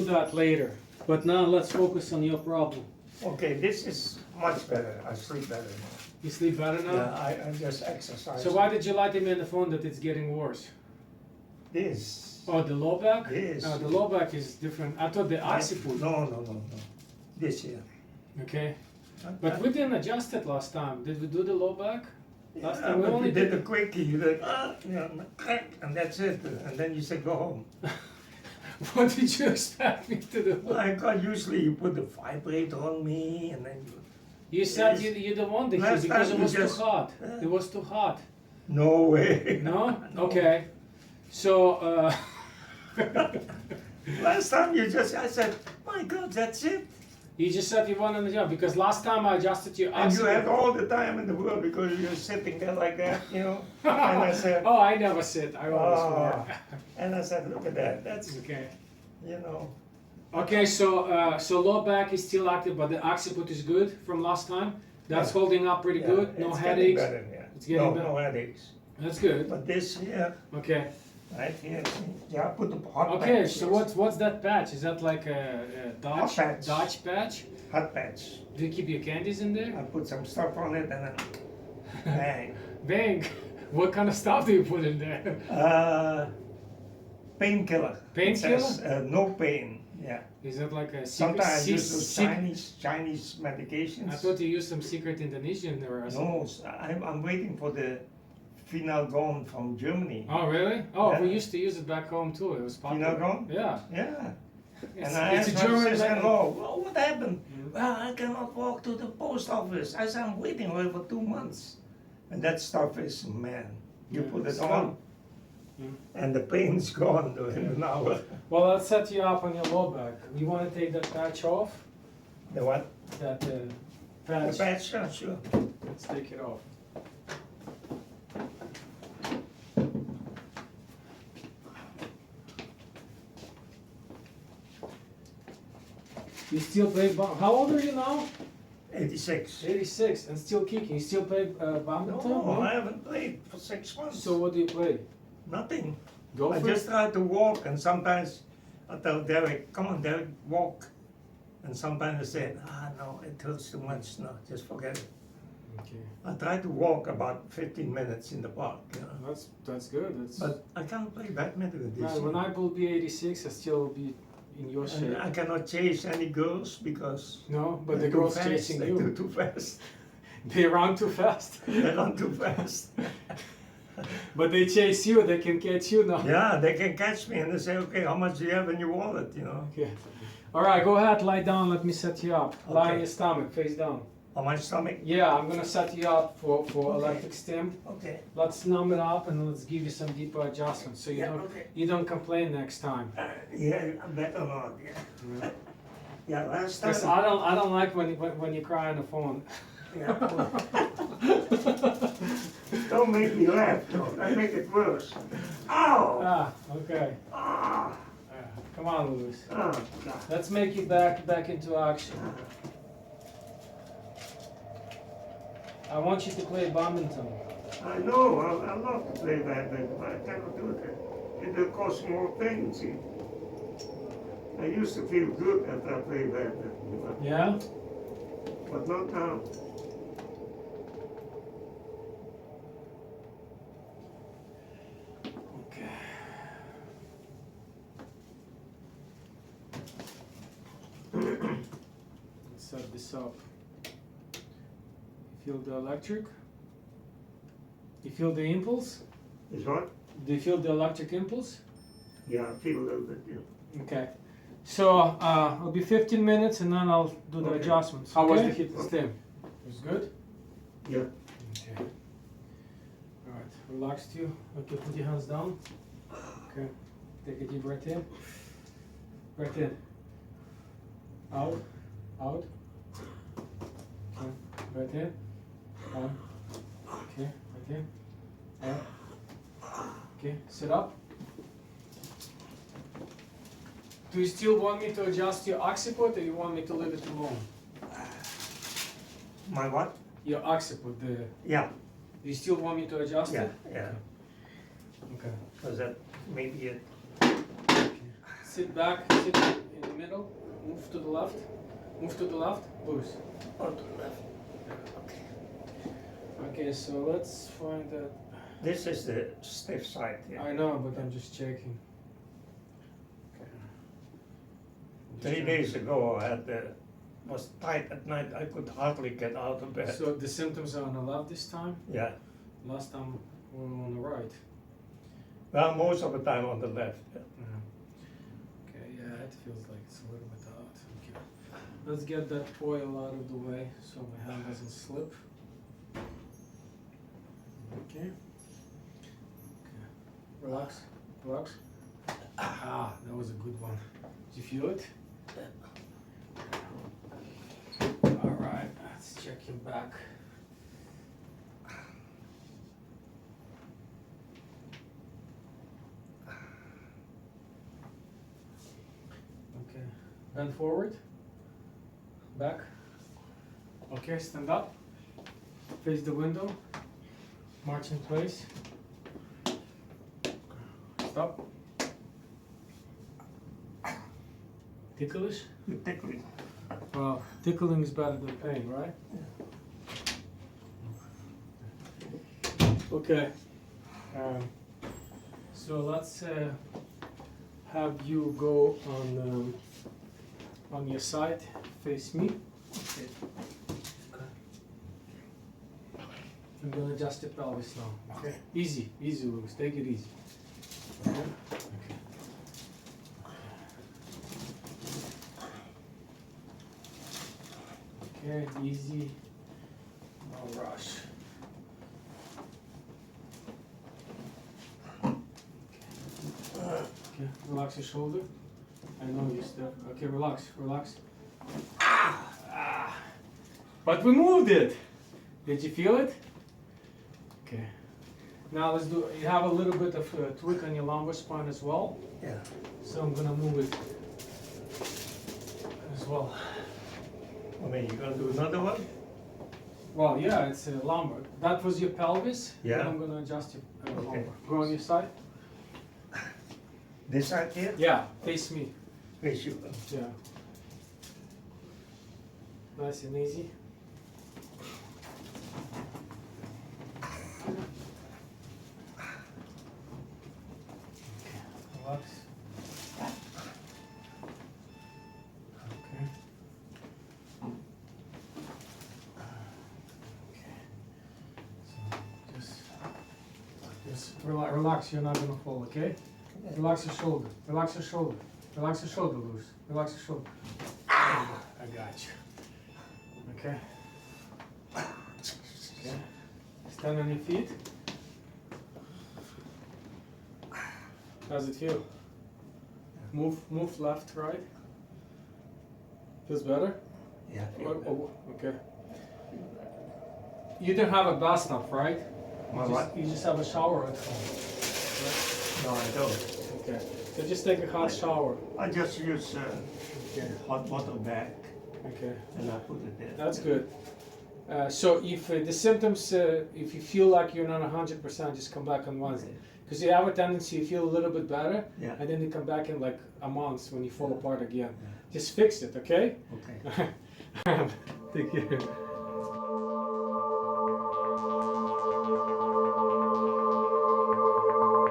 that later. But now let's focus on your problem. Okay, this is much better. I sleep better now. You sleep better now? Yeah, I just exercise. So why did you lie to me on the phone that it's getting worse? This. Oh, the low back? This. The low back is different. I thought the occiput. No. This here. Okay. But we didn't adjust it last time. Did we do the low back? Last time we but only you did the quickie. You did, and that's it. And then you said go home. What did you expect me to do? I got usually you put the vibrator on me and then You said you don't want the heat Last because time it was you too just- hot. It was too hot. No way. No? No. Okay. So, Last time I said, my God, that's it. you just said you wanted a job because last time I adjusted your And you occiput. had all the time in the world because you're sitting there like that, you know. And I said, Oh, I never sit. I always oh. work. And I said, look at that. That's, Okay. you know. Okay, so low back is still active, but the occiput is good from last time. That's Yeah. holding up pretty Yeah, good. No it's headaches. Getting better, yeah. It's getting better. No headaches. That's good. But this here, Okay. right here, yeah, I put the hot Okay. patch. So what's that patch? Is that like a Dutch patch. Dutch patch? Hot patch. Do you keep your candies in there? I put some stuff on it and then bang. Bang! What kind of stuff do you put in there? Painkiller. Painkiller? It says, no pain. Yeah. Is that like a secret? Sometimes I use those Chinese medications. I thought you used some secret Indonesian or something. No, I'm waiting for the Finalgon from Germany. Oh really? Oh, we Yeah. used to use it back home too. It was popular. Finalgon? Yeah. Yeah. It's, And I it's a asked my German. sister-in-law, well, what happened? Mm. Well, I cannot walk to the post office. I said, I'm waiting for it for 2 months. And that stuff is, man, you Yeah, put it's it on, gone. Mm. and the pain's gone in an hour. Well, let's set you up on your low back. You want to take that patch off? The what? That The patch. patch? Yeah, sure. Let's take it off. You still play How old are you now? 86. 86 and still kicking. You still play badminton? No, I haven't played for 6 months. So what do you play? Nothing. Go I for just try to walk, and sometimes I tell Derek, come on, Derek, walk. And sometimes I say, no, it hurts too much. No, just forget it. Okay. I try to walk about 15 minutes in the park, you know. That's good. That's But I can't play badminton this when year. I will be 86, I still will be in your shape. And I cannot chase any girls because No, but the they're too girls fast. chasing They you. do too fast. They run too fast. They run too fast. But they chase you, they can catch you now. Yeah, they can catch me and they say, okay, how much do you have in your wallet, you know? Okay. Alright, go ahead, lie down, let me set you up. Lie on Okay. your stomach, face down. On my stomach? Yeah, I'm gonna set you up for Okay. electric stim. Okay. Let's numb it up and let's give you some deeper adjustments so Okay. you don't complain next time. Yeah, I better not, yeah. Yeah, last Because time. I don't like when you cry on the phone. Yeah. Don't make me laugh, though. I make it worse. Ow! Ah, okay. Ah! Come on, Louis. Oh, God. Let's make you back into action. I want you to play badminton. I know, I love to play badminton, but I cannot do it. It will cost more pain, see. I used to feel good after I played badminton, Yeah? but not now. Okay. Let's set this up. You feel the electric? You feel the impulse? Is what? Do you feel the electric impulse? Yeah, I feel a little bit, yeah. Okay. So it'll be 15 minutes and then I'll do the Okay. adjustments. How was Okay. the hit and stim? It was good? Yeah. Okay. Alright, relaxed you. Okay, put your hands down. Okay. Take a deep breath in. Breath in. Out. Out. Okay. Breath in. Out. Okay. Breath in. Out. Okay. Sit up. Do you still want me to adjust your occiput or you want me to leave it alone? My what? Your occiput, Yeah, do you still want me to adjust yeah, it? yeah. Okay. Because that maybe it. Okay. Sit back, sit in the middle, move to the left, loose. On the left. Okay, so let's find that. This is the stiff side here. I know, but I'm just checking. Okay. 3 days ago, I had was tight at night. I could hardly get out of bed. So the symptoms are on the left this time? Yeah. Last time we were on the right. Well, most of the time on the left. Yeah. Okay, yeah, it feels like it's a little bit out. Okay. Let's get that oil out of the way so my hand doesn't slip. Okay. Relax, relax. Ah, that was a good one. Did you feel it? Alright, let's check your back. Okay, bend forward, back. Okay, stand up, face the window, march in place. Stop. Ticklish? You're tickling. Well, tickling is better than pain, right? Okay. So let's have you go on your side, face me. Okay. I'm gonna adjust the pelvis now. Okay. Easy, easy, Louis. Take it easy. Okay. Okay, easy, no rush. Okay, relax your shoulder. I know you still. Okay, relax, relax. Ah. But we moved it. Did you feel it? Okay. Now let's do. You have a little bit of a tweak on your lumbar spine as well. Yeah. So I'm gonna move it as well. I mean, you're gonna do another one? Well, yeah, it's a lumbar. That was your pelvis. Yeah. Now I'm gonna adjust your lumbar. Okay. Go on your side. This side here? Yeah, face me. Face you. Yeah. Nice and easy. Relax. Okay. Just relax. You're not gonna fall. Okay. Relax your shoulder. Relax your shoulder. Relax your shoulder, Louis. Relax your shoulder. Ah, I got you. Okay. Okay. Stand on your feet. How's it feel? Move left, right. Feels better? Yeah. Okay. You don't have a bathtub, right? My what? You just have a shower at home. No, I don't. Okay. So just take a hot shower. I just use Okay. hot water bag Okay. and I put it there. That's good. So if the symptoms, if you feel like you're not 100%, just come back on Wednesday. Because you have a tendency, you feel a little bit better, Yeah. and then you come back in like a month when you fall apart again. Yeah. Just fix it, okay? Okay. Take care.